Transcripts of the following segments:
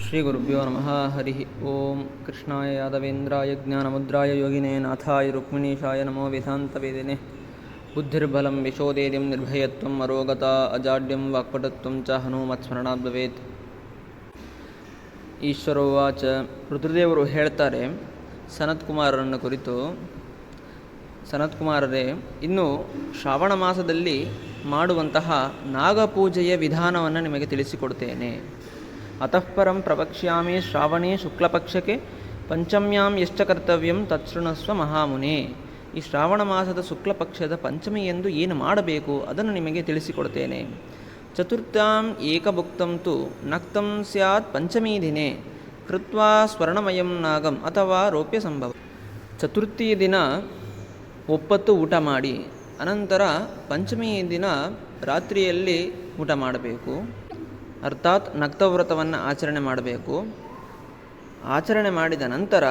ಶ್ರೀ ಗುರುಭ್ಯೋ ನಮಃ. ಹರಿ ಓಂ. ಕೃಷ್ಣಾಯ ಯಾದವೇಂದ್ರಾಯ ಜ್ಞಾನಮುದ್ರಾಯ ಯೋಗಿನೇ ನಾಥಾಯ ರುಕ್ಮಿಣೀಶಾಯ ನಮೋ ವಿಧಾಂತವೇದಿನೇ. ಬುದ್ಧಿರ್ಬಲಂ ಯಶೋಧೈರ್ಯಂ ನಿರ್ಭಯತ್ವಂ ಅರೋಗತಾ ಅಜಾಡ್ಯಂ ವಾಕ್ಪಟುತ್ವಂ ಚ ಹನುಮತ್ಸ್ಮರಣಾತ್ ಭವೇತ್. ಈಶ್ವರೋವಾಚ. ರುದ್ರದೇವರು ಹೇಳ್ತಾರೆ ಸನತ್ಕುಮಾರರನ್ನು ಕುರಿತು, ಸನತ್ಕುಮಾರರೇ, ಇನ್ನು ಶ್ರಾವಣ ಮಾಸದಲ್ಲಿ ಮಾಡುವಂತಹ ನಾಗಪೂಜೆಯ ವಿಧಾನವನ್ನು ನಿಮಗೆ ತಿಳಿಸಿಕೊಡ್ತೇನೆ. ಅತಃಪರಂ ಪ್ರವಕ್ಷ್ಯಾಮಿ ಶ್ರಾವಣೇ ಶುಕ್ಲಪಕ್ಷಕ್ಕೆ ಪಂಚಮ್ಯಾಂ ಯಶ್ಚ ಕರ್ತವ್ಯಂ ತತ್ಸೃಣಸ್ವ ಮಹಾಮುನೆ. ಈ ಶ್ರಾವಣ ಮಾಸದ ಶುಕ್ಲಪಕ್ಷದ ಪಂಚಮಿಯೆಂದು ಏನು ಮಾಡಬೇಕು ಅದನ್ನು ನಿಮಗೆ ತಿಳಿಸಿಕೊಡ್ತೇನೆ. ಚತುರ್ಥಾಂ ಏಕಭುಕ್ತಂ ತು ನಕ್ತಂ ಸ್ಯಾತ್ ಪಂಚಮೀ ದಿನೇ ಕೃತ್ವಾ ಸ್ವರ್ಣಮಯಂ ನಾಗಂ ಅಥವಾ ರೌಪ್ಯ ಸಂಭವ. ಚತುರ್ಥಿ ದಿನ ಒಪ್ಪತ್ತು ಊಟ ಮಾಡಿ, ಅನಂತರ ಪಂಚಮಿ ದಿನ ರಾತ್ರಿಯಲ್ಲಿ ಊಟ ಮಾಡಬೇಕು. ಅರ್ಥಾತ್ ನಕ್ತವ್ರತವನ್ನು ಆಚರಣೆ ಮಾಡಬೇಕು. ಆಚರಣೆ ಮಾಡಿದ ನಂತರ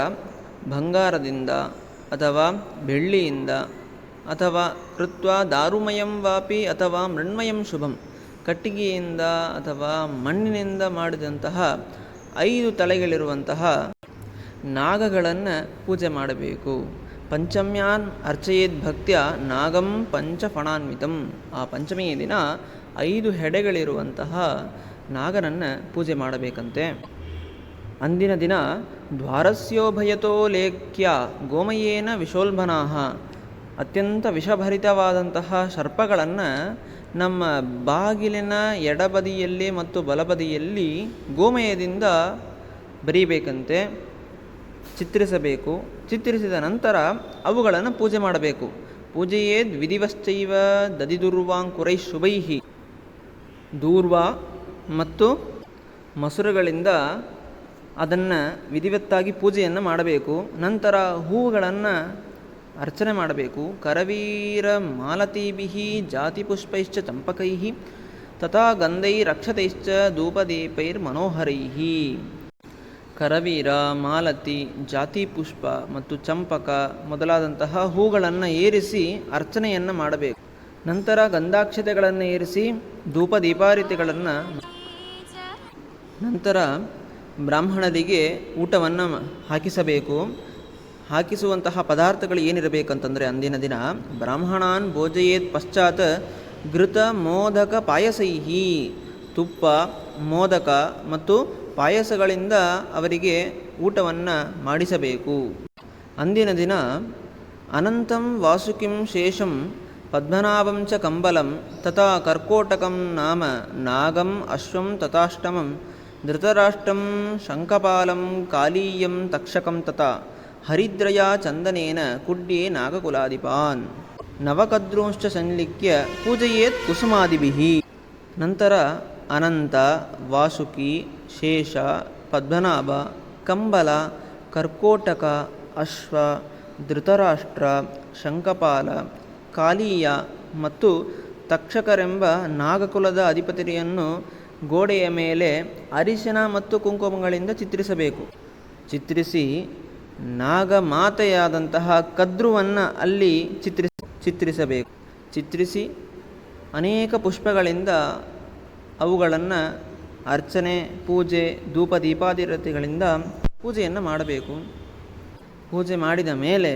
ಬಂಗಾರದಿಂದ ಅಥವಾ ಬೆಳ್ಳಿಯಿಂದ ಅಥವಾ ಕೃತ್ವ ದಾರುಮಯಂ ವಾಪಿ ಅಥವಾ ಮೃಣ್ಮಯಂ ಶುಭಂ, ಕಟ್ಟಿಗೆಯಿಂದ ಅಥವಾ ಮಣ್ಣಿನಿಂದ ಮಾಡಿದಂತಹ 5 ತಲೆಗಳಿರುವಂತಹ ನಾಗಗಳನ್ನು ಪೂಜೆ ಮಾಡಬೇಕು. ಪಂಚಮ್ಯಾನ್ ಅರ್ಚಯೇದ್ ಭಕ್ತ್ಯ ನಾಗಂ ಪಂಚಫಣಾನ್ವಿತಂ. ಆ ಪಂಚಮಿಯ ದಿನ 5 ಹೆಡೆಗಳಿರುವಂತಹ ನಾಗನನ್ನು ಪೂಜೆ ಮಾಡಬೇಕಂತೆ. ಅಂದಿನ ದಿನ ದ್ವಾರಸ್ಯೋಭಯತೋ ಲೇಖ್ಯ ಗೋಮಯೇನ ವಿಶೋಲ್ಭನಾಹ. ಅತ್ಯಂತ ವಿಷಭರಿತವಾದಂತಹ ಸರ್ಪಗಳನ್ನು ನಮ್ಮ ಬಾಗಿಲಿನ ಎಡಬದಿಯಲ್ಲಿ ಮತ್ತು ಬಲಬದಿಯಲ್ಲಿ ಗೋಮಯದಿಂದ ಬರೀಬೇಕಂತೆ, ಚಿತ್ರಿಸಬೇಕು. ಚಿತ್ರಿಸಿದ ನಂತರ ಅವುಗಳನ್ನು ಪೂಜೆ ಮಾಡಬೇಕು. ಪೂಜೆಯೇದ್ ವಿಧಿವಶ್ಚೈವ ದದಿದುರ್ವಾಂಕುರೈ ಶುಭೈಹಿ. ದೂರ್ವ ಮತ್ತು ಮಸುರುಗಳಿಂದ ಅದನ್ನು ವಿಧಿವತ್ತಾಗಿ ಪೂಜೆಯನ್ನು ಮಾಡಬೇಕು. ನಂತರ ಹೂವುಗಳನ್ನು ಅರ್ಚನೆ ಮಾಡಬೇಕು. ಕರವೀರ ಮಾಲತೀಭಿ ಜಾತಿಪುಷ್ಪೈಶ್ಚ ಚಂಪಕೈ ತಥಾ ಗಂಧೈರಕ್ಷತೈಶ್ಚ ಧೂಪದೀಪೈರ್ಮನೋಹರೈ. ಕರವೀರ, ಮಾಲತಿ, ಜಾತಿ ಪುಷ್ಪ ಮತ್ತು ಚಂಪಕ ಮೊದಲಾದಂತಹ ಹೂಗಳನ್ನು ಏರಿಸಿ ಅರ್ಚನೆಯನ್ನು ಮಾಡಬೇಕು. ನಂತರ ಗಂಧಾಕ್ಷತೆಗಳನ್ನು ಏರಿಸಿ ಧೂಪ ದೀಪಾರತಿಗಳನ್ನು, ನಂತರ ಬ್ರಾಹ್ಮಣರಿಗೆ ಊಟವನ್ನು ಹಾಕಿಸಬೇಕು. ಹಾಕಿಸುವಂತಹ ಪದಾರ್ಥಗಳು ಏನಿರಬೇಕಂತಂದರೆ, ಅಂದಿನ ದಿನ ಬ್ರಾಹ್ಮಣಾನ್ ಭೋಜಯೇತ್ ಪಶ್ಚಾತ್ ಘೃತ ಮೋದಕ ಪಾಯಸೈಹಿ. ತುಪ್ಪ, ಮೋದಕ ಮತ್ತು ಪಾಯಸಗಳಿಂದ ಅವರಿಗೆ ಊಟವನ್ನು ಮಾಡಿಸಬೇಕು. ಅಂದಿನ ದಿನ ಅನಂತಂ ವಾಸುಕಿಂ ಶೇಷಂ ಪದ್ಮನಾಭಂ ಚ ಕಂಬಲಂ ತಥಾ ಕರ್ಕೋಟಕಂ ನಾಮ ನಾಗಂ ಅಶ್ವಂ ತಥಾಷ್ಟಮಂ ಧೃತರಾಷ್ಟ್ರಂ ಶಂಖಪಾಲಂ ಕಾಲೀಯಂ ತಕ್ಷಕಂ ತಥಾ ಹರಿದ್ರಯ ಚಂದನೇನ ಕುಡ್ಯೆ ನಾಗಕುಲಾಧಿಪಾನ್ ನವಕದ್ರೋಂಶ್ಚ ಸಂಲಿಖ್ಯ ಪೂಜಯೇತ್ ಕುಸುಮಾದಿಭಿಃ. ನಂತರ ಅನಂತ, ವಾಸುಕಿ, ಶೇಷ, ಪದ್ಮನಾಭ, ಕಂಬಲ, ಕರ್ಕೋಟಕ, ಅಶ್ವ, ಧೃತರಾಷ್ಟ್ರ, ಶಂಖಪಾಲ, ಕಾಲೀಯ ಮತ್ತು ತಕ್ಷಕರೆಂಬ ನಾಗಕುಲದ ಅಧಿಪತಿಯನ್ನು ಗೋಡೆಯ ಮೇಲೆ ಅರಿಶಿನ ಮತ್ತು ಕುಂಕುಮಗಳಿಂದ ಚಿತ್ರಿಸಬೇಕು. ಚಿತ್ರಿಸಿ ನಾಗಮಾತೆಯಾದಂತಹ ಕದ್ರುವನ್ನು ಅಲ್ಲಿ ಚಿತ್ರಿಸಬೇಕು. ಚಿತ್ರಿಸಿ ಅನೇಕ ಪುಷ್ಪಗಳಿಂದ ಅವುಗಳನ್ನು ಅರ್ಚನೆ, ಪೂಜೆ, ಧೂಪ ದೀಪಾದಿರತಿಗಳಿಂದ ಪೂಜೆಯನ್ನು ಮಾಡಬೇಕು. ಪೂಜೆ ಮಾಡಿದ ಮೇಲೆ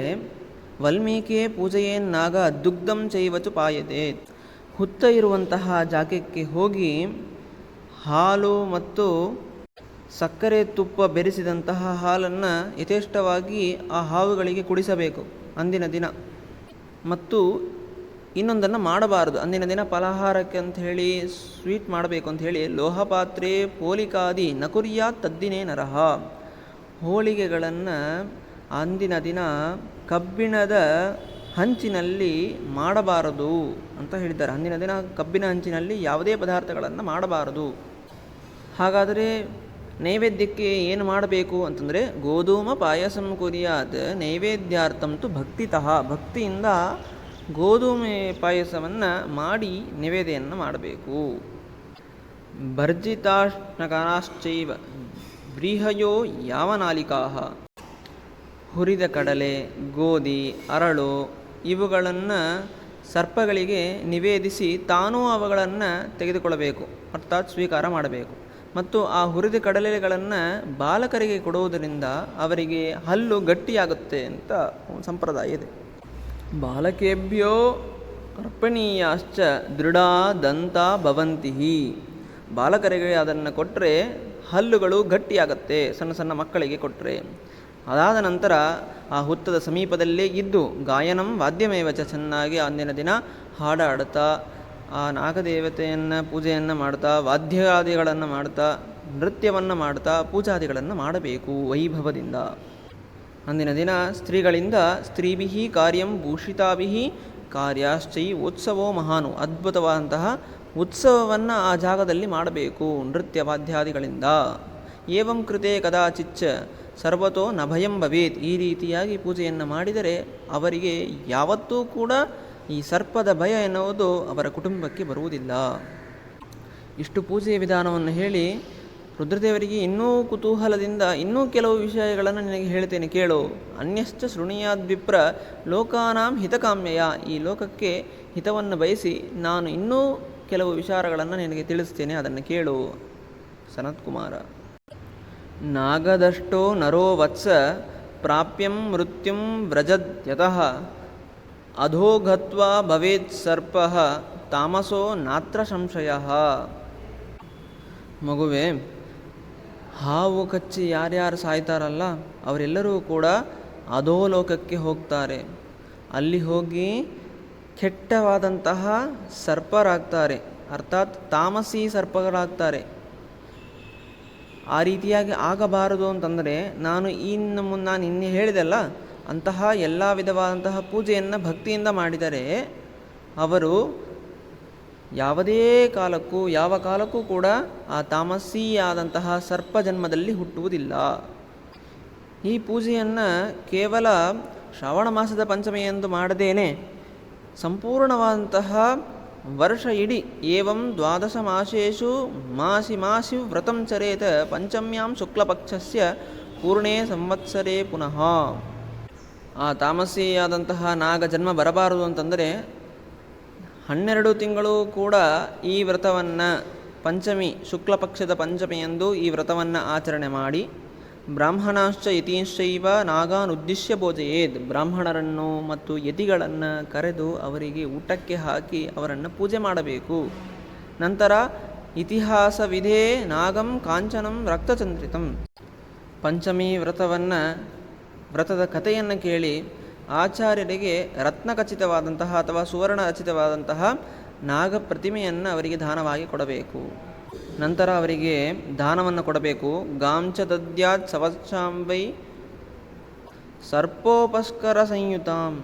ವಾಲ್ಮೀಕಿಯೇ ಪೂಜೆಯನ್ನಾಗ ದುಗ್ಧಂ ಚೈವಚು ಪಾಯತೆ. ಹುತ್ತ ಇರುವಂತಹ ಜಾಗಕ್ಕೆ ಹೋಗಿ ಹಾಲು ಮತ್ತು ಸಕ್ಕರೆ ತುಪ್ಪ ಬೆರೆಸಿದಂತಹ ಹಾಲನ್ನು ಯಥೇಷ್ಟವಾಗಿ ಆ ಹಾವುಗಳಿಗೆ ಕುಡಿಸಬೇಕು ಅಂದಿನ ದಿನ. ಮತ್ತು ಇನ್ನೊಂದನ್ನು ಮಾಡಬಾರದು. ಅಂದಿನ ದಿನ ಫಲಹಾರಕ್ಕೆ ಅಂಥೇಳಿ ಸ್ವೀಟ್ ಮಾಡಬೇಕು ಅಂಥೇಳಿ ಲೋಹಪಾತ್ರೆ ಪೋಲಿಕಾದಿ ನಕುರ್ಯಾತ್ ತದ್ದಿನೇ ನರಹ. ಹೋಳಿಗೆಗಳನ್ನು ಅಂದಿನ ದಿನ ಕಬ್ಬಿಣದ ಹಂಚಿನಲ್ಲಿ ಮಾಡಬಾರದು ಅಂತ ಹೇಳಿದ್ದಾರೆ. ಅಂದಿನ ದಿನ ಕಬ್ಬಿನ ಹಂಚಿನಲ್ಲಿ ಯಾವುದೇ ಪದಾರ್ಥಗಳನ್ನು ಮಾಡಬಾರದು. ಹಾಗಾದರೆ ನೈವೇದ್ಯಕ್ಕೆ ಏನು ಮಾಡಬೇಕು ಅಂತಂದರೆ, ಗೋಧೂಮ ಪಾಯಸಂ ಕುರ್ಯಾತ್ ನೈವೇದ್ಯಾರ್ಥಂತು ಭಕ್ತಿತಃ. ಭಕ್ತಿಯಿಂದ ಗೋಧೂಮೆ ಪಾಯಸವನ್ನು ಮಾಡಿ ನೈವೇದ್ಯವನ್ನು ಮಾಡಬೇಕು. ಭರ್ಜಿತಾಶ್ನಕರಾಶ್ಚೈವ ವ್ರೀಹಯೋ ಯಾವನಾಲಿಕಾಹ. ಹುರಿದ ಕಡಲೆ, ಗೋಧಿ, ಅರಳು ಇವುಗಳನ್ನು ಸರ್ಪಗಳಿಗೆ ನಿವೇದಿಸಿ ತಾನೂ ಅವುಗಳನ್ನು ತೆಗೆದುಕೊಳ್ಳಬೇಕು, ಅರ್ಥಾತ್ ಸ್ವೀಕಾರ ಮಾಡಬೇಕು. ಮತ್ತು ಆ ಹುರಿದ ಕಡಲೆಗಳನ್ನು ಬಾಲಕರಿಗೆ ಕೊಡುವುದರಿಂದ ಅವರಿಗೆ ಹಲ್ಲು ಗಟ್ಟಿಯಾಗುತ್ತೆ ಅಂತ ಒಂದು ಸಂಪ್ರದಾಯ ಇದೆ. ಬಾಲಕೇಭ್ಯೋ ಅರ್ಪಣೀಯಾಶ್ಚ ದೃಢಾ ದಂತ ಭವಂತಿ. ಬಾಲಕರಿಗೆ ಅದನ್ನು ಕೊಟ್ಟರೆ ಹಲ್ಲುಗಳು ಗಟ್ಟಿಯಾಗತ್ತೆ, ಸಣ್ಣ ಸಣ್ಣ ಮಕ್ಕಳಿಗೆ ಕೊಟ್ಟರೆ. ಅದಾದ ನಂತರ ಆ ಹುತ್ತದ ಸಮೀಪದಲ್ಲೇ ಇದ್ದು ಗಾಯನಂ ವಾದ್ಯಮೇವಚ, ಚೆನ್ನಾಗಿ ಅಂದಿನ ದಿನ ಹಾಡಾಡ್ತಾ ಆ ನಾಗದೇವತೆಯನ್ನು ಪೂಜೆಯನ್ನು ಮಾಡ್ತಾ, ವಾದ್ಯಾದಿಗಳನ್ನು ಮಾಡ್ತಾ, ನೃತ್ಯವನ್ನು ಮಾಡ್ತಾ ಪೂಜಾದಿಗಳನ್ನು ಮಾಡಬೇಕು ವೈಭವದಿಂದ. ಅಂದಿನ ದಿನ ಸ್ತ್ರೀಗಳಿಂದ ಸ್ತ್ರೀಭಿಃ ಕಾರ್ಯಂ ಭೂಷಿತಾಭಿಃ ಕಾರ್ಯಾಶ್ಚೈ ಉತ್ಸವೋ ಮಹಾನು, ಅದ್ಭುತವಾದಂತಹ ಉತ್ಸವವನ್ನು ಆ ಜಾಗದಲ್ಲಿ ಮಾಡಬೇಕು ನೃತ್ಯ ವಾದ್ಯಾದಿಗಳಿಂದ. ಏವಂ ಕೃತೆ ಕದಾಚಿಚ್ಚ ಸರ್ವತೋ ನ ಭಯಂ ಭವೇತ್. ಈ ರೀತಿಯಾಗಿ ಪೂಜೆಯನ್ನು ಮಾಡಿದರೆ ಅವರಿಗೆ ಯಾವತ್ತೂ ಕೂಡ ಈ ಸರ್ಪದ ಭಯ ಎನ್ನುವುದು ಅವರ ಕುಟುಂಬಕ್ಕೆ ಬರುವುದಿಲ್ಲ. ಇಷ್ಟು ಪೂಜೆಯ ವಿಧಾನವನ್ನು ಹೇಳಿ ರುದ್ರದೇವರಿಗೆ ಇನ್ನೂ ಕುತೂಹಲದಿಂದ ಇನ್ನೂ ಕೆಲವು ವಿಷಯಗಳನ್ನು ನಿನಗೆ ಹೇಳ್ತೇನೆ ಕೇಳು. ಅನ್ಯಶ್ಚ ಶೃಣುಯಾದ್ವಿಪ್ರ ಲೋಕಾನಾಂ ಹಿತಕಾಮ್ಯಯ. ಈ ಲೋಕಕ್ಕೆ ಹಿತವನ್ನು ಬಯಸಿ ನಾನು ಇನ್ನೂ ಕೆಲವು ವಿಚಾರಗಳನ್ನು ನಿನಗೆ ತಿಳಿಸ್ತೇನೆ, ಅದನ್ನು ಕೇಳು ಸನತ್ಕುಮಾರ. ನಾಗದಷ್ಟೋ ನರೋ ವತ್ಸ ಪ್ರಾಪ್ಯಂ ಮೃತ್ಯುಂ ವ್ರಜದ್ಯತಃ ಅಧೋಗತ್ವಾ ಭವೇತ್ ಸರ್ಪಃ ತಾಮಸೋ ನಾತ್ರ ಸಂಶಯಃ. ಮಗುವೆ, ಹಾವು ಕಚ್ಚಿ ಯಾರ್ಯಾರು ಸಾಯ್ತಾರಲ್ಲ ಅವರೆಲ್ಲರೂ ಕೂಡ ಅಧೋಲೋಕಕ್ಕೆ ಹೋಗ್ತಾರೆ. ಅಲ್ಲಿ ಹೋಗಿ ಕೆಟ್ಟವಾದಂತಹ ಸರ್ಪರಾಗ್ತಾರೆ, ಅರ್ಥಾತ್ ತಾಮಸಿ ಸರ್ಪಗಳಾಗ್ತಾರೆ. ಆ ರೀತಿಯಾಗಿ ಆಗಬಾರದು ಅಂತಂದರೆ ನಾನು ನಿನ್ನೆ ಹೇಳಿದೆಲ್ಲ ಅಂತಹ ಎಲ್ಲ ವಿಧವಾದಂತಹ ಪೂಜೆಯನ್ನು ಭಕ್ತಿಯಿಂದ ಮಾಡಿದರೆ ಅವರು ಯಾವುದೇ ಕಾಲಕ್ಕೂ ಯಾವ ಕಾಲಕ್ಕೂ ಕೂಡ ಆ ತಾಮಸಿಯಾದಂತಹ ಸರ್ಪ ಜನ್ಮದಲ್ಲಿ ಹುಟ್ಟುವುದಿಲ್ಲ. ಈ ಪೂಜೆಯನ್ನು ಕೇವಲ ಶ್ರಾವಣ ಮಾಸದ ಪಂಚಮಿ ಎಂದು ಮಾಡದೇನೆ ಸಂಪೂರ್ಣವಾದಂತಹ ವರ್ಷ ಇಡೀ ಏವಂ ದ್ವಾದಶ ಮಾಸೇಷು ಮಾಸಿ ವ್ರತಂ ಚರೇತ ಪಂಚಮ್ಯಾಂ ಶುಕ್ಲಪಕ್ಷಸ್ಯ ಪೂರ್ಣೇ ಸಂವತ್ಸರೇ ಪುನಃ. ಆ ತಾಮಸಿಯಾದಂತಹ ನಾಗ ಜನ್ಮ ಬರಬಾರದು ಅಂತಂದರೆ 12 ತಿಂಗಳು ಕೂಡ ಈ ವ್ರತವನ್ನು ಪಂಚಮಿ ಶುಕ್ಲಪಕ್ಷದ ಪಂಚಮಿಯಂದು ಈ ವ್ರತವನ್ನು ಆಚರಣೆ ಮಾಡಿ ಬ್ರಾಹ್ಮಣಾಶ್ಚ ಯತೀಶ್ಚೈವ ನಾಗಾನುದ್ದಿಶ್ಯ ಭೋಜಯೇದ್. ಬ್ರಾಹ್ಮಣರನ್ನು ಮತ್ತು ಯತಿಗಳನ್ನು ಕರೆದು ಅವರಿಗೆ ಊಟಕ್ಕೆ ಹಾಕಿ ಅವರನ್ನು ಪೂಜೆ ಮಾಡಬೇಕು. ನಂತರ ಇತಿಹಾಸವಿಧೇ ನಾಗಂ ಕಾಂಚನಂ ರಕ್ತಚಂದ್ರಿತಂ. ಪಂಚಮಿ ವ್ರತದ ಕಥೆಯನ್ನು ಕೇಳಿ ಆಚಾರ್ಯರಿಗೆ ರತ್ನಖಚಿತವಾದಂತಹ ಅಥವಾ ಸುವರ್ಣ ರಚಿತವಾದಂತಹ ನಾಗ ಪ್ರತಿಮೆಯನ್ನು ಅವರಿಗೆ ದಾನವಾಗಿ ಕೊಡಬೇಕು. ನಂತರ ಅವರಿಗೆ ದಾನವನ್ನು ಕೊಡಬೇಕು. ಗಾಂಚ ದದ್ಯಾತ್ ಸವತ್ಸಾಂಬೈ ಸರ್ಪೋಪಸ್ಕರ ಸಂಯುತಾಂ.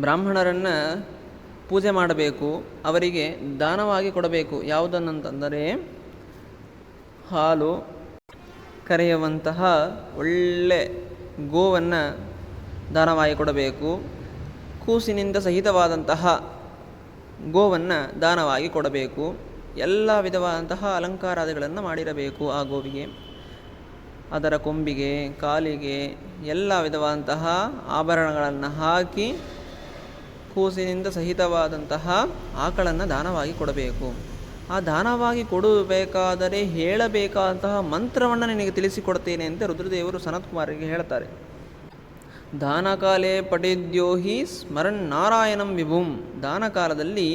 ಬ್ರಾಹ್ಮಣರನ್ನು ಪೂಜೆ ಮಾಡಬೇಕು, ಅವರಿಗೆ ದಾನವಾಗಿ ಕೊಡಬೇಕು. ಯಾವುದನ್ನಂತಂದರೆ ಹಾಲು ಕರೆಯುವಂತಹ ಒಳ್ಳೆ ಗೋವನ್ನು ದಾನವಾಗಿ ಕೊಡಬೇಕು. ಕೂಸಿನಿಂದ ಸಹಿತವಾದಂತಹ ಗೋವನ್ನು ದಾನವಾಗಿ ಕೊಡಬೇಕು. ಎಲ್ಲ ವಿಧವಾದಂತಹ ಅಲಂಕಾರಾದಿಗಳನ್ನು ಮಾಡಿರಬೇಕು ಆ ಗೋವಿಗೆ. ಅದರ ಕೊಂಬಿಗೆ, ಕಾಲಿಗೆ ಎಲ್ಲ ವಿಧವಾದಂತಹ ಆಭರಣಗಳನ್ನು ಹಾಕಿ ಕೂಸಿನಿಂದ ಸಹಿತವಾದಂತಹ ಆಕಳನ್ನು ದಾನವಾಗಿ ಕೊಡಬೇಕು. ಆ ದಾನವಾಗಿ ಕೊಡಬೇಕಾದರೆ ಹೇಳಬೇಕಾದಂತಹ ಮಂತ್ರವನ್ನು ನಿನಗೆ ತಿಳಿಸಿಕೊಡ್ತೇನೆ ಅಂತ ರುದ್ರದೇವರು ಸನತ್ಕುಮಾರಿಗೆ ಹೇಳ್ತಾರೆ. ದಾನಕಾಲೇ ಪಠೇದ್ಯೋಹಿ ಸ್ಮರನ್ ನಾರಾಯಣಂ ವಿಭುಂ. ದಾನಕಾಲದಲ್ಲಿ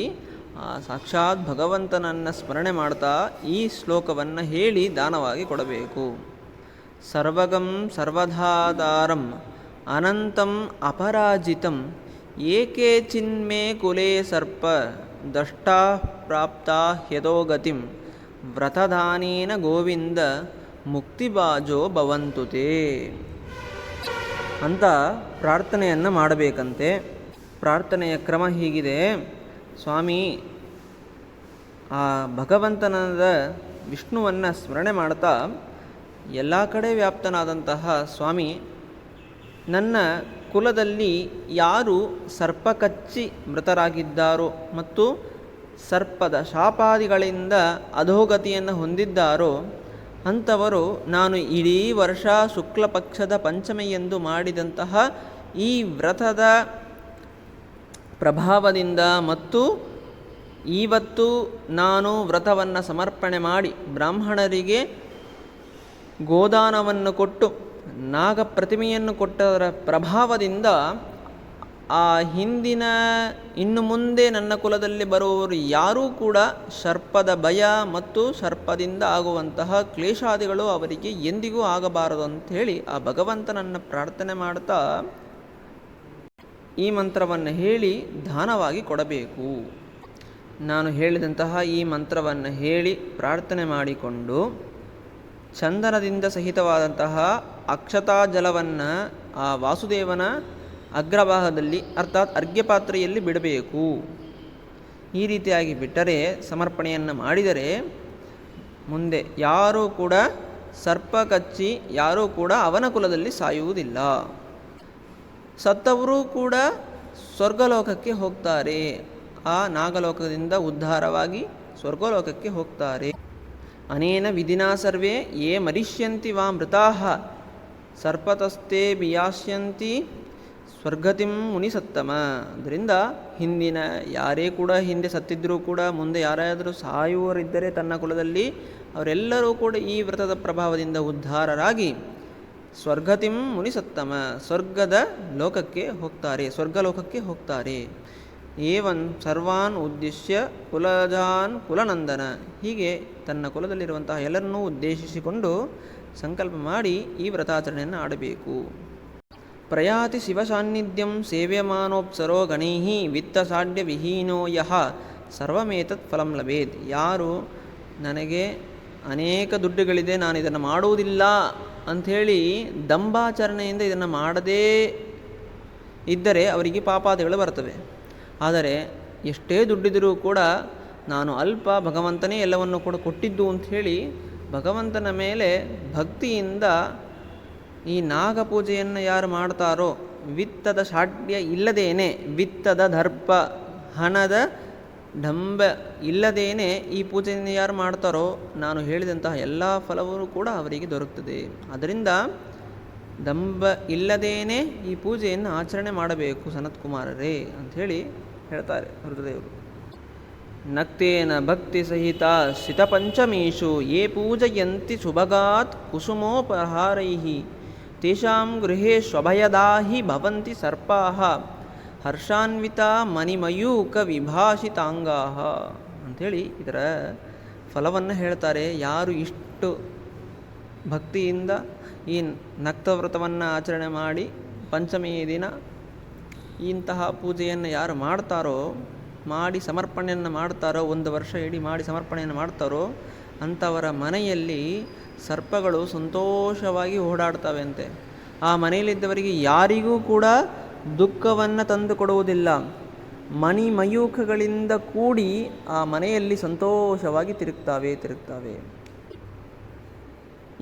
ಸಾಕ್ಷಾತ್ ಭಗವಂತನನ್ನು ಸ್ಮರಣೆ ಮಾಡ್ತಾ ಈ ಶ್ಲೋಕವನ್ನು ಹೇಳಿ ದಾನವಾಗಿ ಕೊಡಬೇಕು. ಸರ್ವಗಂ ಸರ್ವಧಾತಾರಂ ಅನಂತಂ ಅಪರಾಜಿತಂ ಏಕೆ ಚಿನ್ಮೇ ಕುಲೇ ಸರ್ಪ ದಷ್ಟಾ ಪ್ರಾಪ್ತಾ ಹ್ಯದೋಗತಿಂ ವ್ರತದಾನೇನ ಗೋವಿಂದ ಮುಕ್ತಿಬಾಜೋ ಭವಂತುತೆ ಅಂತ ಪ್ರಾರ್ಥನೆಯನ್ನು ಮಾಡಬೇಕಂತೆ. ಪ್ರಾರ್ಥನೆಯ ಕ್ರಮ ಹೀಗಿದೆ. ಸ್ವಾಮಿ, ಆ ಭಗವಂತನಾದ ವಿಷ್ಣುವನ್ನು ಸ್ಮರಣೆ ಮಾಡ್ತಾ ಎಲ್ಲ ಕಡೆ ವ್ಯಾಪ್ತನಾದಂತಹ ಸ್ವಾಮಿ, ನನ್ನ ಕುಲದಲ್ಲಿ ಯಾರು ಸರ್ಪ ಕಚ್ಚಿ ಮೃತರಾಗಿದ್ದಾರೋ ಮತ್ತು ಸರ್ಪದ ಶಾಪಾದಿಗಳಿಂದ ಅಧೋಗತಿಯನ್ನು ಹೊಂದಿದ್ದಾರೋ ಅಂಥವರು ನಾನು ಇಡೀ ವರ್ಷ ಶುಕ್ಲಪಕ್ಷದ ಪಂಚಮಿಯೆಂದು ಮಾಡಿದಂತಹ ಈ ವ್ರತದ ಪ್ರಭಾವದಿಂದ ಮತ್ತು ಇವತ್ತು ನಾನು ವ್ರತವನ್ನು ಸಮರ್ಪಣೆ ಮಾಡಿ ಬ್ರಾಹ್ಮಣರಿಗೆ ಗೋದಾನವನ್ನು ಕೊಟ್ಟು ನಾಗ ಪ್ರತಿಮೆಯನ್ನು ಕೊಟ್ಟರ ಪ್ರಭಾವದಿಂದ ಆ ಹಿಂದಿನ ಇನ್ನು ಮುಂದೆ ನನ್ನ ಕುಲದಲ್ಲಿ ಬರುವವರು ಯಾರೂ ಕೂಡ ಸರ್ಪದ ಭಯ ಮತ್ತು ಸರ್ಪದಿಂದ ಆಗುವಂತಹ ಕ್ಲೇಶಾದಿಗಳು ಅವರಿಗೆ ಎಂದಿಗೂ ಆಗಬಾರದು ಅಂಥೇಳಿ ಆ ಭಗವಂತನನ್ನು ಪ್ರಾರ್ಥನೆ ಮಾಡ್ತಾ ಈ ಮಂತ್ರವನ್ನು ಹೇಳಿ ದಾನವಾಗಿ ಕೊಡಬೇಕು. ನಾನು ಹೇಳಿದಂತಹ ಈ ಮಂತ್ರವನ್ನು ಹೇಳಿ ಪ್ರಾರ್ಥನೆ ಮಾಡಿಕೊಂಡು ಚಂದನದಿಂದ ಸಹಿತವಾದಂತಹ ಅಕ್ಷತಾ ಜಲವನ್ನು ಆ ವಾಸುದೇವನ ಅಗ್ರಭಾಗದಲ್ಲಿ ಅರ್ಥಾತ್ ಅರ್ಘ್ಯಪಾತ್ರೆಯಲ್ಲಿ ಬಿಡಬೇಕು. ಈ ರೀತಿಯಾಗಿ ಬಿಟ್ಟರೆ, ಸಮರ್ಪಣೆಯನ್ನು ಮಾಡಿದರೆ ಮುಂದೆ ಯಾರೂ ಕೂಡ ಸರ್ಪ ಕಚ್ಚಿ ಯಾರೂ ಕೂಡ ಅವನ ಕುಲದಲ್ಲಿ ಸಾಯುವುದಿಲ್ಲ. ಸತ್ತವರೂ ಕೂಡ ಸ್ವರ್ಗಲೋಕಕ್ಕೆ ಹೋಗ್ತಾರೆ. ಆ ನಾಗಲೋಕದಿಂದ ಉದ್ಧಾರವಾಗಿ ಸ್ವರ್ಗಲೋಕಕ್ಕೆ ಹೋಗ್ತಾರೆ. ಅನೇನ ವಿಧಿನಾ ಸರ್ವೇ ಯೇ ಮರಿಷ್ಯಂತಿ ವಾ ಮೃತಾಃ ಸರ್ಪತಸ್ತೆ ಬಿಯಾಸ್ಯಂತಿ ಸ್ವರ್ಗತಿಂ ಮುನಿಸತ್ತಮ. ಅದರಿಂದ ಹಿಂದಿನ ಯಾರೇ ಕೂಡ ಹಿಂದೆ ಸತ್ತಿದ್ದರೂ ಕೂಡ ಮುಂದೆ ಯಾರಾದರೂ ಸಾಯುವವರಿದ್ದರೆ ತನ್ನ ಕುಲದಲ್ಲಿ ಅವರೆಲ್ಲರೂ ಕೂಡ ಈ ವ್ರತದ ಪ್ರಭಾವದಿಂದ ಉದ್ಧಾರರಾಗಿ ಸ್ವರ್ಗತಿಂ ಮುನಿಸತ್ತಮ, ಸ್ವರ್ಗದ ಲೋಕಕ್ಕೆ ಹೋಗ್ತಾರೆ, ಸ್ವರ್ಗಲೋಕಕ್ಕೆ ಹೋಗ್ತಾರೆ. ಏವನ್ ಸರ್ವಾನ್ ಉದ್ದೇಶ್ಯ ಕುಲಜಾನ್ ಕುಲನಂದನ. ಹೀಗೆ ತನ್ನ ಕುಲದಲ್ಲಿರುವಂತಹ ಎಲ್ಲರನ್ನೂ ಉದ್ದೇಶಿಸಿಕೊಂಡು ಸಂಕಲ್ಪ ಮಾಡಿ ಈ ವ್ರತಾಚರಣೆಯನ್ನು ಆಡಬೇಕು. ಪ್ರಯಾತಿ ಶಿವಸಾನ್ನಿಧ್ಯಂ ಸೇವ್ಯಮಾನೋಪ್ಸರೋ ಗಣೈಃ ವಿತ್ತಸಾಢ್ಯ ವಿಹೀನೋ ಯಃ ಸರ್ವಮೇತತ್ ಫಲಂ ಲಭೇತ್. ಯಾರು ನನಗೆ ಅನೇಕ ದುಡ್ಡುಗಳಿದೆ, ನಾನು ಇದನ್ನು ಮಾಡುವುದಿಲ್ಲ ಅಂಥೇಳಿ ದಂಭಾಚರಣೆಯಿಂದ ಇದನ್ನು ಮಾಡದೇ ಇದ್ದರೆ ಅವರಿಗೆ ಪಾಪಾದಿಗಳು ಬರ್ತವೆ. ಆದರೆ ಎಷ್ಟೇ ದುಡ್ಡಿದ್ದರೂ ಕೂಡ ನಾನು ಅಲ್ಪ, ಭಗವಂತನೇ ಎಲ್ಲವನ್ನು ಕೂಡ ಕೊಟ್ಟಿದ್ದು ಅಂಥೇಳಿ ಭಗವಂತನ ಮೇಲೆ ಭಕ್ತಿಯಿಂದ ಈ ನಾಗಪೂಜೆಯನ್ನು ಯಾರು ಮಾಡ್ತಾರೋ, ವಿತ್ತದ ಶಾಢ್ಯ ಇಲ್ಲದೇನೆ, ವಿತ್ತದ ದರ್ಪ ಹಣದ ಢಂಬ ಇಲ್ಲದೇನೆ ಈ ಪೂಜೆಯನ್ನು ಯಾರು ಮಾಡ್ತಾರೋ ನಾನು ಹೇಳಿದಂತಹ ಎಲ್ಲ ಫಲವೂ ಕೂಡ ಅವರಿಗೆ ದೊರಕುತ್ತದೆ. ಅದರಿಂದ ದಂಬ ಇಲ್ಲದೇನೆ ಈ ಪೂಜೆಯನ್ನು ಆಚರಣೆ ಮಾಡಬೇಕು ಸನತ್ಕುಮಾರರೇ ಅಂಥೇಳಿ ಹೇಳ್ತಾರೆ ರುದ್ರದೇವರು. ನಕ್ತೇನ ಭಕ್ತಿ ಸಹಿತ ಶಿತಪಂಚಮೀಷು ಯೇ ಪೂಜಯಂತಿ ಸುಭಗಾತ್ ಕುಸುಮೋಪಹಾರೈಃ ತೇಷಾಂ ಗೃಹೇಷ್ವಭಯದಾಹಿ ಭವಂತಿ ಸರ್ಪಾಃ ಹರ್ಷಾನ್ವಿತ ಮಣಿಮಯೂಕ ವಿಭಾಷಿತಾಂಗಾಃ ಅಂಥೇಳಿ ಇದರ ಫಲವನ್ನು ಹೇಳ್ತಾರೆ. ಯಾರು ಇಷ್ಟು ಭಕ್ತಿಯಿಂದ ಈ ನಕ್ತವ್ರತವನ್ನು ಆಚರಣೆ ಮಾಡಿ ಪಂಚಮಿ ದಿನ ಇಂತಹ ಪೂಜೆಯನ್ನು ಯಾರು ಮಾಡ್ತಾರೋ, ಮಾಡಿ ಸಮರ್ಪಣೆಯನ್ನು ಮಾಡ್ತಾರೋ, ಒಂದು ವರ್ಷ ಇಡೀ ಮಾಡಿ ಸಮರ್ಪಣೆಯನ್ನು ಮಾಡ್ತಾರೋ ಅಂಥವರ ಮನೆಯಲ್ಲಿ ಸರ್ಪಗಳು ಸಂತೋಷವಾಗಿ ಓಡಾಡ್ತವೆ ಅಂತೆ. ಆ ಮನೆಯಲ್ಲಿದ್ದವರಿಗೆ ಯಾರಿಗೂ ಕೂಡ ದುಃಖವನ್ನು ತಂದು ಕೊಡುವುದಿಲ್ಲ. ಮಣಿಮಯೂಖಗಳಿಂದ ಕೂಡಿ ಆ ಮನೆಯಲ್ಲಿ ಸಂತೋಷವಾಗಿ ತಿರುಗ್ತಾವೆ.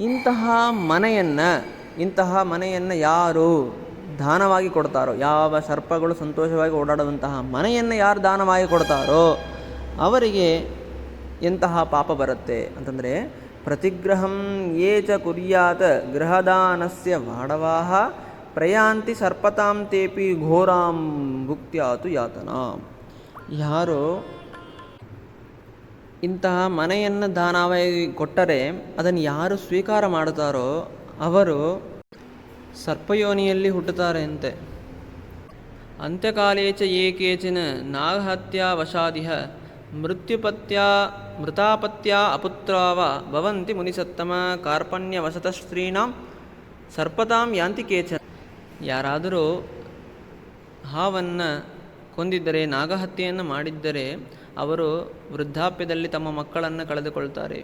ಇಂತಹ ಮನೆಯನ್ನು ಯಾರು ದಾನವಾಗಿ ಕೊಡ್ತಾರೋ, ಯಾವ ಸರ್ಪಗಳು ಸಂತೋಷವಾಗಿ ಓಡಾಡುವಂತಹ ಮನೆಯನ್ನು ಯಾರು ದಾನವಾಗಿ ಕೊಡ್ತಾರೋ ಅವರಿಗೆ ಎಂತಹ ಪಾಪ ಬರುತ್ತೆ ಅಂತಂದರೆ, ಪ್ರತಿಗ್ರಹಂ ಯೇ ಚ ಕುರ್ಯಾತ್ ಗೃಹದಾನಸ್ಯ ವಾಡವಾಹ ಪ್ರಯಾಂತಿ ಸರ್ಪತಾಂ ತೇಪಿ ಘೋರಾಂ ಭುಕ್ತ್ಯಾತು ಯಾತನಾ. ಯಾರು ಇಂತಹ ಮನೆಯನ್ನು ದಾನವಾಗಿ ಕೊಟ್ಟರೆ ಅದನ್ನು ಯಾರು ಸ್ವೀಕಾರ ಮಾಡುತ್ತಾರೋ ಅವರು ಸರ್ಪಯೋನಿಯಲ್ಲಿ ಹುಟ್ಟುತ್ತಾರೆ ಅಂತೆ. ಅಂತ್ಯಕಾಲೇ ಚ ಯೇ ಕೇಚಿನ ನಾಗಹತ್ಯಾವಶಾದಿಹ ಮೃತಾಪತ್ಯ ಅಪುತ್ರಾವ ಭವಂತಿ ಮುನಿಸತ್ತಮ ಕಾರ್ಪಣ್ಯವಶತಃ ಸ್ತ್ರೀಣಾಂ ಸರ್ಪತಾಂ ಯಾಂತಿ ಕೇಚನ. ಯಾರಾದರೂ ಹಾವನ್ನು ಕೊಂದಿದ್ದರೆ, ನಾಗಹತ್ಯೆಯನ್ನು ಮಾಡಿದ್ದರೆ ಅವರು ವೃದ್ಧಾಪ್ಯದಲ್ಲಿ ತಮ್ಮ ಮಕ್ಕಳನ್ನು ಕಳೆದುಕೊಳ್ತಾರೆ,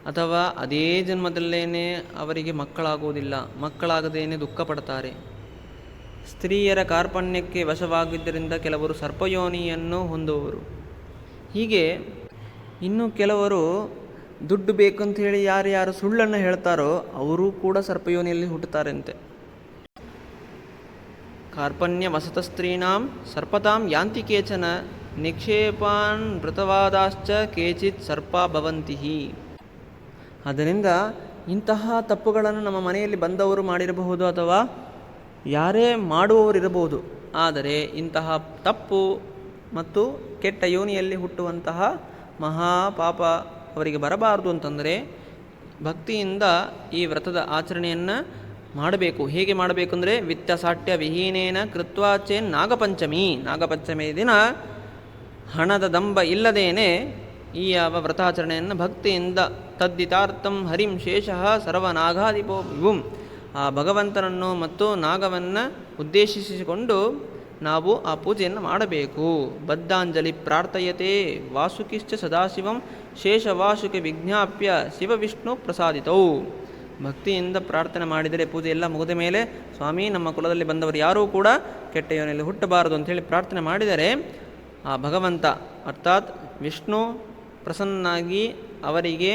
ಅಥವಾ ಅದೇ ಜನ್ಮದಲ್ಲೇ ಅವರಿಗೆ ಮಕ್ಕಳಾಗದೇನೆ ದುಃಖ ಪಡ್ತಾರೆ. ಸ್ತ್ರೀಯರ ಕಾರ್ಪಣ್ಯಕ್ಕೆ ವಶವಾಗಿದ್ದರಿಂದ ಕೆಲವರು ಸರ್ಪಯೋನಿಯನ್ನು ಹೊಂದುವರು. ಹೀಗೆ ಇನ್ನು ಕೆಲವರು ದುಡ್ಡು ಬೇಕಂಥೇಳಿ ಯಾರು ಸುಳ್ಳನ್ನು ಹೇಳ್ತಾರೋ ಅವರೂ ಕೂಡ ಸರ್ಪಯೋನಿಯಲ್ಲಿ ಹುಟ್ಟುತ್ತಾರಂತೆ. ಕಾರ್ಪಣ್ಯ ವಸತ ಸ್ತ್ರೀಣಾಂ ಸರ್ಪತಾಂ ಯಾಂತಿ ಕೇಚನ ನಿಕ್ಷೇಪಾನ್ ಮೃತವಾದಾಶ್ಚ ಕೇಚಿತ್ ಸರ್ಪ ಭವಂತಿ. ಆದ್ದರಿಂದ ಇಂತಹ ತಪ್ಪುಗಳನ್ನು ನಮ್ಮ ಮನೆಯಲ್ಲಿ ಬಂದವರು ಮಾಡಿರಬಹುದು ಅಥವಾ ಯಾರೇ ಮಾಡುವವರಿರಬಹುದು. ಆದರೆ ಇಂತಹ ತಪ್ಪು ಮತ್ತು ಕೆಟ್ಟ ಯೋನಿಯಲ್ಲಿ ಹುಟ್ಟುವಂತಹ ಮಹಾಪಾಪ ಅವರಿಗೆ ಬರಬಾರದು ಅಂತಂದರೆ ಭಕ್ತಿಯಿಂದ ಈ ವ್ರತದ ಆಚರಣೆಯನ್ನು ಮಾಡಬೇಕು. ಹೇಗೆ ಮಾಡಬೇಕು ಅಂದರೆ ವಿತ್ತಸಾಟ್ಯ ವಿಹೀನೇನ ಕೃತ್ವಾಚೇನ್ ನಾಗಪಂಚಮಿ ದಿನ ಹಣದ ದಂಬ ಇಲ್ಲದೇನೆ ಈ ಯಾವ ವ್ರತಾಚರಣೆಯನ್ನು ಭಕ್ತಿಯಿಂದ ತದ್ದಿತಾರ್ಥಂ ಹರಿಂ ಶೇಷಃ ಸರ್ವನಾಗಾಧಿಪೋ ವಿಭುಂ, ಆ ಭಗವಂತನನ್ನು ಮತ್ತು ನಾಗವನ್ನು ಉದ್ದೇಶಿಸಿಕೊಂಡು ನಾವು ಆ ಪೂಜೆಯನ್ನು ಮಾಡಬೇಕು. ಬದ್ಧಾಂಜಲಿ ಪ್ರಾರ್ಥಯತೆ ವಾಸುಕಿಶ್ಚ ಸದಾಶಿವಂ ಶೇಷವಾಸುಕಿ ವಿಜ್ಞಾಪ್ಯ ಶಿವವಿಷ್ಣು ಪ್ರಸಾದಿತೌ. ಭಕ್ತಿಯಿಂದ ಪ್ರಾರ್ಥನೆ ಮಾಡಿದರೆ ಪೂಜೆ ಎಲ್ಲ ಮುಗಿದ ಮೇಲೆ ಸ್ವಾಮಿ ನಮ್ಮ ಕುಲದಲ್ಲಿ ಬಂದವರು ಯಾರೂ ಕೂಡ ಕೆಟ್ಟ ಯೋನಿಯಲ್ಲಿ ಹುಟ್ಟಬಾರದು ಅಂಥೇಳಿ ಪ್ರಾರ್ಥನೆ ಮಾಡಿದರೆ ಆ ಭಗವಂತ ಅರ್ಥಾತ್ ವಿಷ್ಣು ಪ್ರಸನ್ನಾಗಿ ಅವರಿಗೆ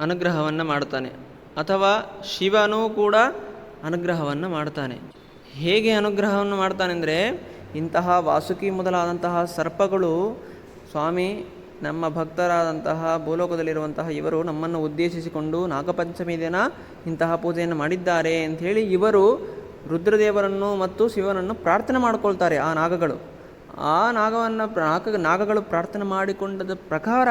ಅನುಗ್ರಹವನ್ನು ಮಾಡ್ತಾನೆ, ಅಥವಾ ಶಿವನೂ ಕೂಡ ಅನುಗ್ರಹವನ್ನು ಮಾಡ್ತಾನೆ. ಹೇಗೆ ಅನುಗ್ರಹವನ್ನು ಮಾಡ್ತಾನೆ ಅಂದರೆ, ಇಂತಹ ವಾಸುಕಿ ಮೊದಲಾದಂತಹ ಸರ್ಪಗಳು ಸ್ವಾಮಿ ನಮ್ಮ ಭಕ್ತರಾದಂತಹ ಭೂಲೋಕದಲ್ಲಿರುವಂತಹ ಇವರು ನಮ್ಮನ್ನು ಉದ್ದೇಶಿಸಿಕೊಂಡು ನಾಗಪಂಚಮಿ ದಿನ ಇಂತಹ ಪೂಜೆಯನ್ನು ಮಾಡಿದ್ದಾರೆ ಅಂಥೇಳಿ ಇವರು ರುದ್ರದೇವರನ್ನು ಮತ್ತು ಶಿವನನ್ನು ಪ್ರಾರ್ಥನೆ ಮಾಡಿಕೊಳ್ತಾರೆ. ಆ ನಾಗಗಳು ನಾಗಗಳು ಪ್ರಾರ್ಥನೆ ಮಾಡಿಕೊಂಡದ ಪ್ರಕಾರ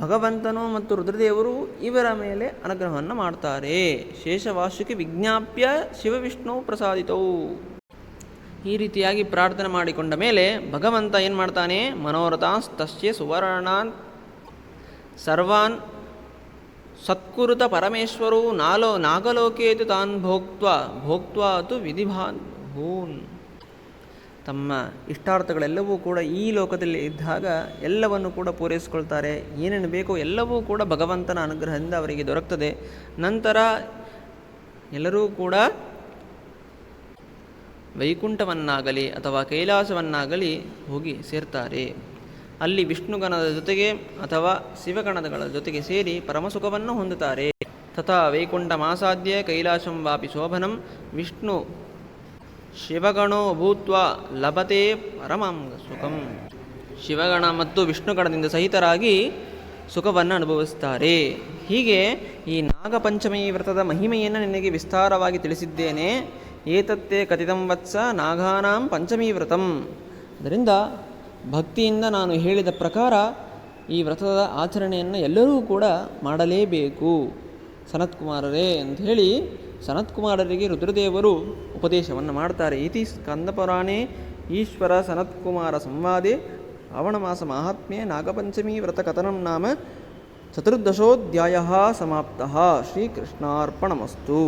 ಭಗವಂತನು ಮತ್ತು ರುದ್ರದೇವರು ಇವರ ಮೇಲೆ ಅನುಗ್ರಹವನ್ನು ಮಾಡ್ತಾರೆ. ಶೇಷವಾಸುಕಿ ವಿಜ್ಞಾಪ್ಯ ಶಿವವಿಷ್ಣು ಪ್ರಸಾದಿತವು. ಈ ರೀತಿಯಾಗಿ ಪ್ರಾರ್ಥನೆ ಮಾಡಿಕೊಂಡ ಮೇಲೆ ಭಗವಂತ ಏನು ಮಾಡ್ತಾನೆ, ಮನೋರಥಾಸ್ತಸ್ಯ ಸುವರ್ಣಾನ್ ಸರ್ವಾನ್ ಸತ್ಕುರುತ ಪರಮೇಶ್ವರೋ ನಾಗಲೋಕೇತು ತಾನ್ ಭೋಕ್ತ್ವಾ ತು ವಿಧಿಭಾನ್ ಹೂನ್. ತಮ್ಮ ಇಷ್ಟಾರ್ಥಗಳೆಲ್ಲವೂ ಕೂಡ ಈ ಲೋಕದಲ್ಲಿ ಇದ್ದಾಗ ಎಲ್ಲವನ್ನು ಕೂಡ ಪೂರೈಸಿಕೊಳ್ತಾರೆ. ಏನೇನು ಬೇಕೋ ಎಲ್ಲವೂ ಕೂಡ ಭಗವಂತನ ಅನುಗ್ರಹದಿಂದ ಅವರಿಗೆ ದೊರಕ್ತದೆ. ನಂತರ ಎಲ್ಲರೂ ಕೂಡ ವೈಕುಂಠವನ್ನಾಗಲಿ ಅಥವಾ ಕೈಲಾಸವನ್ನಾಗಲಿ ಹೋಗಿ ಸೇರ್ತಾರೆ. ಅಲ್ಲಿ ವಿಷ್ಣುಗಣದ ಜೊತೆಗೆ ಅಥವಾ ಶಿವಗಣಗಳ ಜೊತೆಗೆ ಸೇರಿ ಪರಮಸುಖವನ್ನು ಹೊಂದುತ್ತಾರೆ. ತಥಾ ವೈಕುಂಠಮಾಸಾದ್ಯ ಕೈಲಾಸಂ ವಾಪಿ ಶೋಭನಂ ವಿಷ್ಣು ಶಿವಗಣೋ ಭೂತ್ವ ಲಭತೆ ಪರಮಂ ಸುಖಂ. ಶಿವಗಣ ಮತ್ತು ವಿಷ್ಣುಗಣದಿಂದ ಸಹಿತರಾಗಿ ಸುಖವನ್ನು ಅನುಭವಿಸ್ತಾರೆ. ಹೀಗೆ ಈ ನಾಗಪಂಚಮಿ ವ್ರತದ ಮಹಿಮೆಯನ್ನು ನಿನಗೆ ವಿಸ್ತಾರವಾಗಿ ತಿಳಿಸಿದ್ದೇನೆ. ಏತತ್ತೇ ಕಥಿತಂ ವತ್ಸ ನಾಗಾನಾಂ ಪಂಚಮೀ ವ್ರತಂ. ಅದರಿಂದ ಭಕ್ತಿಯಿಂದ ನಾನು ಹೇಳಿದ ಪ್ರಕಾರ ಈ ವ್ರತದ ಆಚರಣೆಯನ್ನು ಎಲ್ಲರೂ ಕೂಡ ಮಾಡಲೇಬೇಕು ಸನತ್ಕುಮಾರರೇ ಅಂಥೇಳಿ ಸನತ್ಕುಮಾರರಿಗೆ ರುದ್ರದೇವರು ಉಪದೇಶವನ್ನು ಮಾಡ್ತಾರೆ. ಇತಿ ಸ್ಕಂದಪುರಾಣೇ ಈಶ್ವರ ಸನತ್ಕುಮಾರ ಸಂವಾದೆ ಶ್ರಾವಣಮಾಸ ಮಾಹಾತ್ಮ್ಯೆ ನಾಗಪಂಚಮೀ ವ್ರತ ಕಥನಂ ನಾಮ 14ೋऽಧ್ಯಾಯಃ ಸಮಾಪ್ತಃ. ಶ್ರೀಕೃಷ್ಣಾರ್ಪಣಮಸ್ತು.